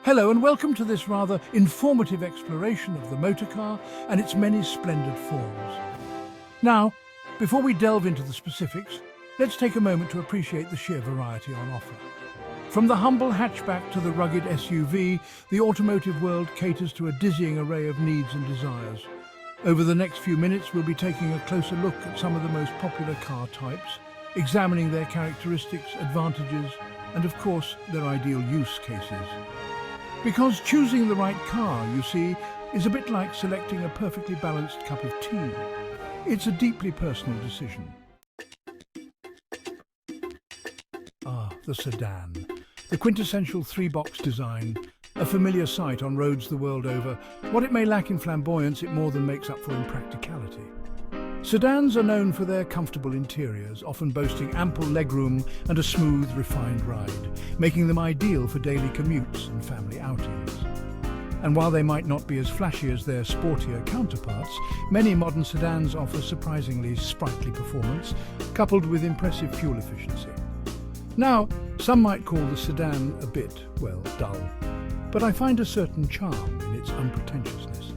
Hello and welcome to this rather informative exploration of the motor car and its many splendid forms. Now, before we delve into the specifics, let's take a moment to appreciate the sheer variety on offer. From the humble hatchback to the rugged SUV, the automotive world caters to a dizzying array of needs and desires. Over the next few minutes, we'll be taking a closer look at some of the most popular car types, examining their characteristics, advantages, and of course, their ideal use cases. Because choosing the right car, you see, is a bit like selecting a perfectly balanced cup of tea. It's a deeply personal decision. The sedan. The quintessential three-box design. A familiar sight on roads the world over. What it may lack in flamboyance, it more than makes up for in practicality. Sedans are known for their comfortable interiors, often boasting ample legroom and a smooth, refined ride, making them ideal for daily commutes and family outings. And while they might not be as flashy as their sportier counterparts, many modern sedans offer surprisingly sprightly performance, coupled with impressive fuel efficiency. Now, some might call the sedan a bit, well, dull, but I find a certain charm in its unpretentiousness.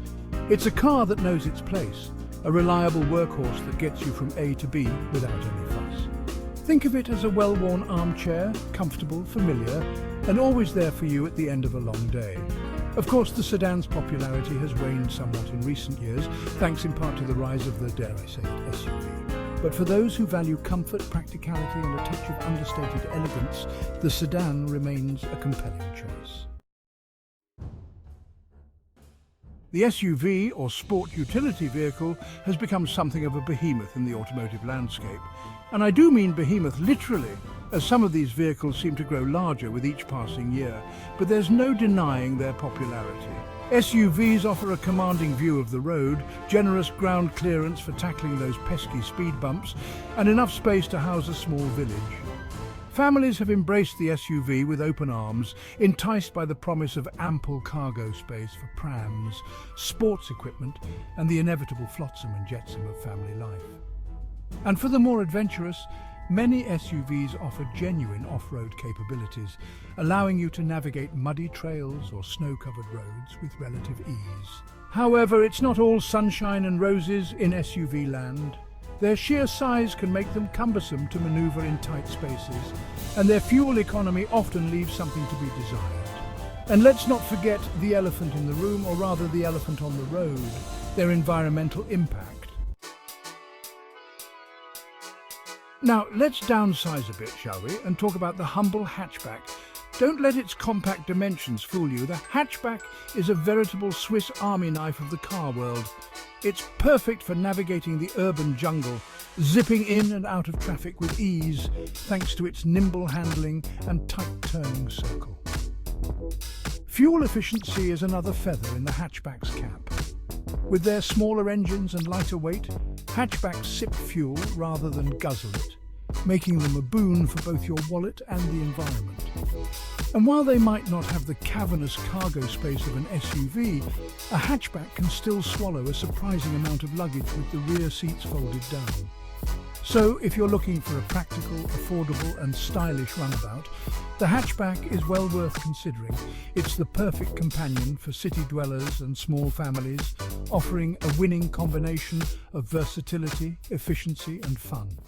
It's a car that knows its place, a reliable workhorse that gets you from A to B without any fuss. Think of it as a well-worn armchair, comfortable, familiar, and always there for you at the end of a long day. Of course, the sedan's popularity has waned somewhat in recent years, thanks in part to the rise of the, dare I say it, SUV. But for those who value comfort, practicality, and a touch of understated elegance, the sedan remains a compelling choice. The SUV, or sport utility vehicle, has become something of a behemoth in the automotive landscape. And I do mean behemoth literally, as some of these vehicles seem to grow larger with each passing year, but there's no denying their popularity. SUVs offer a commanding view of the road, generous ground clearance for tackling those pesky speed bumps, and enough space to house a small village. Families have embraced the SUV with open arms, enticed by the promise of ample cargo space for prams, sports equipment, and the inevitable flotsam and jetsam of family life. And for the more adventurous, many SUVs offer genuine off-road capabilities, allowing you to navigate muddy trails or snow-covered roads with relative ease. However, it's not all sunshine and roses in SUV land. Their sheer size can make them cumbersome to maneuver in tight spaces, and their fuel economy often leaves something to be desired. And let's not forget the elephant in the room, or rather the elephant on the road, their environmental impact. Now, let's downsize a bit, shall we, and talk about the humble hatchback. Don't let its compact dimensions fool you. The hatchback is a veritable Swiss army knife of the car world. It's perfect for navigating the urban jungle, zipping in and out of traffic with ease, thanks to its nimble handling and tight turning circle. Fuel efficiency is another feather in the hatchback's cap. With their smaller engines and lighter weight, hatchbacks sip fuel rather than guzzle it, making them a boon for both your wallet and the environment. And while they might not have the cavernous cargo space of an SUV, a hatchback can still swallow a surprising amount of luggage with the rear seats folded down. So if you're looking for a practical, affordable and stylish runabout, the hatchback is well worth considering. It's the perfect companion for city dwellers and small families, offering a winning combination of versatility, efficiency and fun.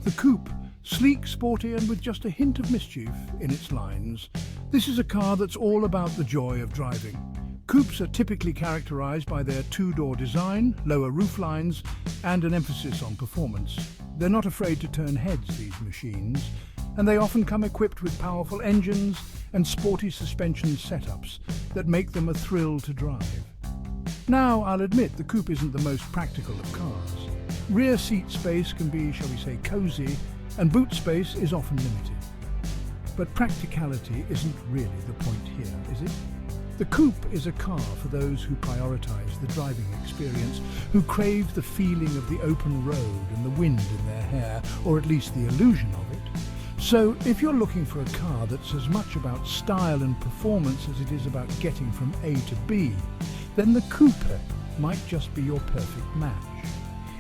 The coupe. Sleek, sporty and with just a hint of mischief in its lines. This is a car that's all about the joy of driving. Coupes are typically characterized by their two-door design, lower rooflines, and an emphasis on performance. They're not afraid to turn heads, these machines, and they often come equipped with powerful engines and sporty suspension setups that make them a thrill to drive. Now, I'll admit the coupe isn't the most practical of cars. Rear seat space can be, shall we say, cozy, and boot space is often limited. But practicality isn't really the point here, is it? The coupe is a car for those who prioritize the driving experience, who crave the feeling of the open road and the wind in their hair, or at least the illusion of it. So if you're looking for a car that's as much about style and performance as it is about getting from A to B, then the coupe might just be your perfect match.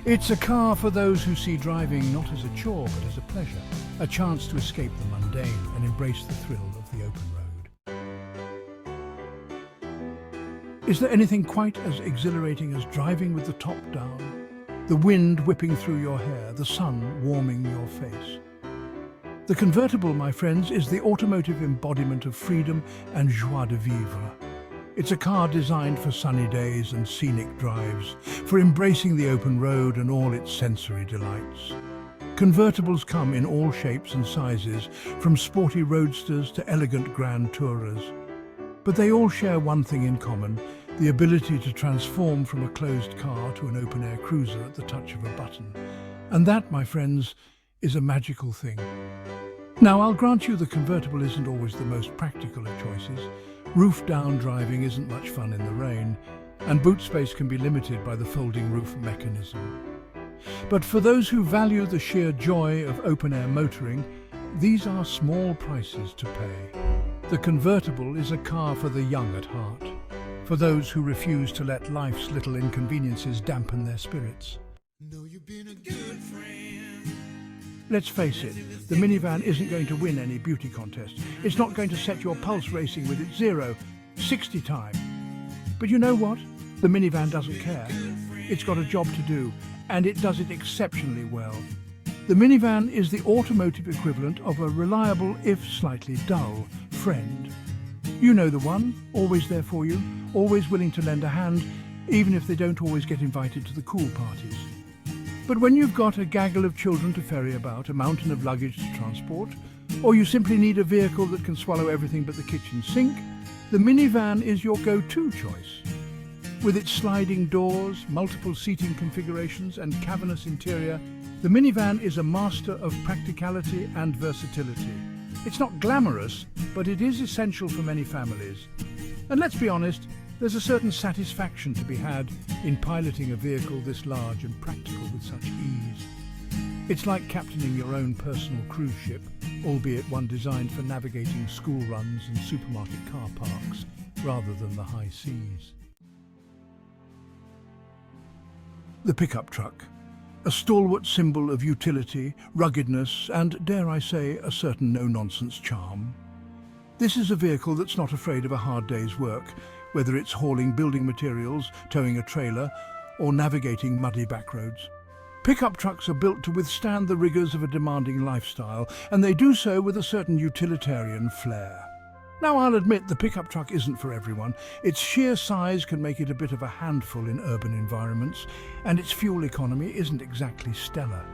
It's a car for those who see driving not as a chore but as a pleasure, a chance to escape the mundane and embrace the thrill of the open road. Is there anything quite as exhilarating as driving with the top down? The wind whipping through your hair, the sun warming your face. The convertible, my friends, is the automotive embodiment of freedom and joie de vivre. It's a car designed for sunny days and scenic drives, for embracing the open road and all its sensory delights. Convertibles come in all shapes and sizes, from sporty roadsters to elegant grand tourers. But they all share one thing in common, the ability to transform from a closed car to an open-air cruiser at the touch of a button. And that, my friends, is a magical thing. Now, I'll grant you the convertible isn't always the most practical of choices. Roof-down driving isn't much fun in the rain, and boot space can be limited by the folding roof mechanism. But for those who value the sheer joy of open-air motoring, these are small prices to pay. The convertible is a car for the young at heart, for those who refuse to let life's little inconveniences dampen their spirits. Know you've been a good friend. Let's face it, the minivan isn't going to win any beauty contest. It's not going to set your pulse racing with its 0-60 time. But you know what? The minivan doesn't care. It's got a job to do, and it does it exceptionally well. The minivan is the automotive equivalent of a reliable, if slightly dull, friend. You know the one, always there for you, always willing to lend a hand, even if they don't always get invited to the cool parties. But when you've got a gaggle of children to ferry about, a mountain of luggage to transport, or you simply need a vehicle that can swallow everything but the kitchen sink, the minivan is your go-to choice. With its sliding doors, multiple seating configurations and cavernous interior, the minivan is a master of practicality and versatility. It's not glamorous, but it is essential for many families. And let's be honest, there's a certain satisfaction to be had in piloting a vehicle this large and practical with such ease. It's like captaining your own personal cruise ship, albeit one designed for navigating school runs and supermarket car parks, rather than the high seas. The pickup truck, a stalwart symbol of utility, ruggedness, and, dare I say, a certain no-nonsense charm. This is a vehicle that's not afraid of a hard day's work, whether it's hauling building materials, towing a trailer, or navigating muddy backroads. Pickup trucks are built to withstand the rigours of a demanding lifestyle, and they do so with a certain utilitarian flair. Now, I'll admit the pickup truck isn't for everyone. Its sheer size can make it a bit of a handful in urban environments, and its fuel economy isn't exactly stellar.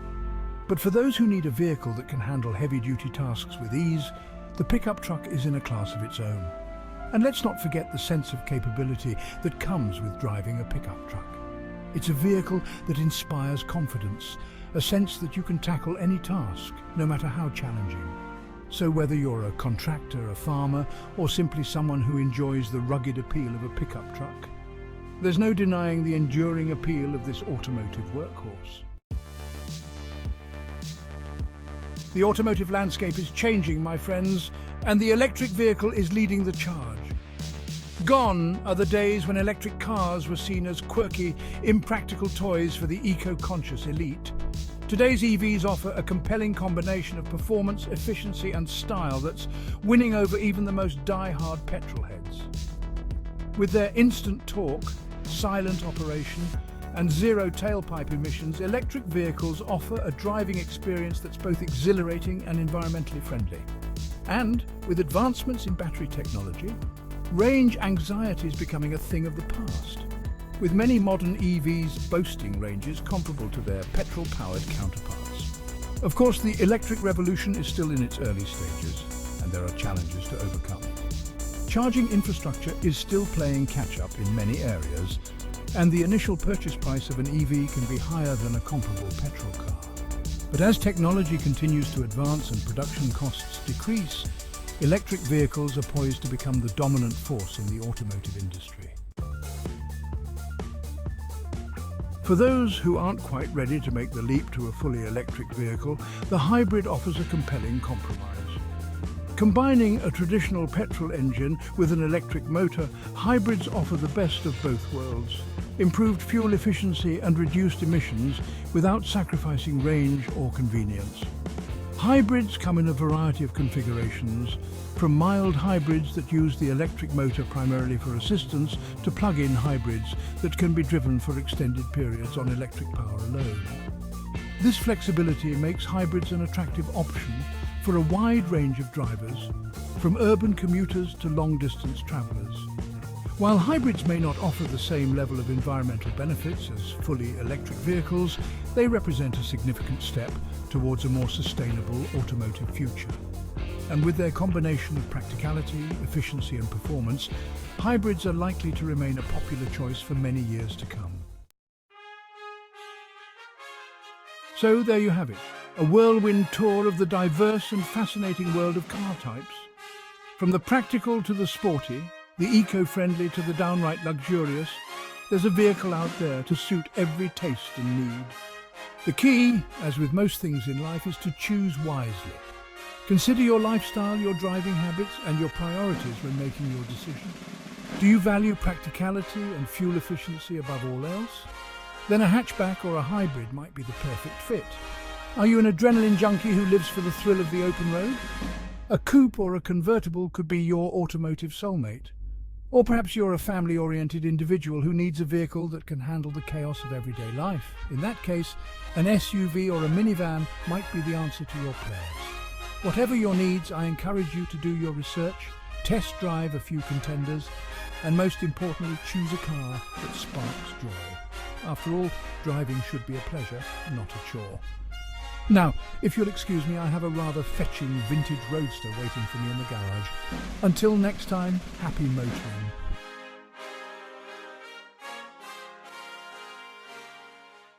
But for those who need a vehicle that can handle heavy-duty tasks with ease, the pickup truck is in a class of its own. And let's not forget the sense of capability that comes with driving a pickup truck. It's a vehicle that inspires confidence, a sense that you can tackle any task, no matter how challenging. So whether you're a contractor, a farmer, or simply someone who enjoys the rugged appeal of a pickup truck, there's no denying the enduring appeal of this automotive workhorse. The automotive landscape is changing, my friends, and the electric vehicle is leading the charge. Gone are the days when electric cars were seen as quirky, impractical toys for the eco-conscious elite. Today's EVs offer a compelling combination of performance, efficiency and style that's winning over even the most die-hard petrol heads. With their instant torque, silent operation and zero tailpipe emissions, electric vehicles offer a driving experience that's both exhilarating and environmentally friendly. And with advancements in battery technology, range anxiety is becoming a thing of the past, with many modern EVs boasting ranges comparable to their petrol-powered counterparts. Of course, the electric revolution is still in its early stages, and there are challenges to overcome. Charging infrastructure is still playing catch-up in many areas, and the initial purchase price of an EV can be higher than a comparable petrol car. But as technology continues to advance and production costs decrease, electric vehicles are poised to become the dominant force in the automotive industry. For those who aren't quite ready to make the leap to a fully electric vehicle, the hybrid offers a compelling compromise. Combining a traditional petrol engine with an electric motor, hybrids offer the best of both worlds. Improved fuel efficiency and reduced emissions without sacrificing range or convenience. Hybrids come in a variety of configurations, from mild hybrids that use the electric motor primarily for assistance to plug-in hybrids that can be driven for extended periods on electric power alone. This flexibility makes hybrids an attractive option for a wide range of drivers, from urban commuters to long-distance travellers. While hybrids may not offer the same level of environmental benefits as fully electric vehicles, they represent a significant step towards a more sustainable automotive future. And with their combination of practicality, efficiency and performance, hybrids are likely to remain a popular choice for many years to come. So there you have it, a whirlwind tour of the diverse and fascinating world of car types. From the practical to the sporty, the eco-friendly to the downright luxurious, there's a vehicle out there to suit every taste and need. The key, as with most things in life, is to choose wisely. Consider your lifestyle, your driving habits, and your priorities when making your decision. Do you value practicality and fuel efficiency above all else? Then a hatchback or a hybrid might be the perfect fit. Are you an adrenaline junkie who lives for the thrill of the open road? A coupe or a convertible could be your automotive soulmate. Or perhaps you're a family-oriented individual who needs a vehicle that can handle the chaos of everyday life. In that case, an SUV or a minivan might be the answer to your prayers. Whatever your needs, I encourage you to do your research, test drive a few contenders, and most importantly, choose a car that sparks joy. After all, driving should be a pleasure, not a chore. Now, if you'll excuse me, I have a rather fetching vintage roadster waiting for me in the garage. Until next time, happy motoring.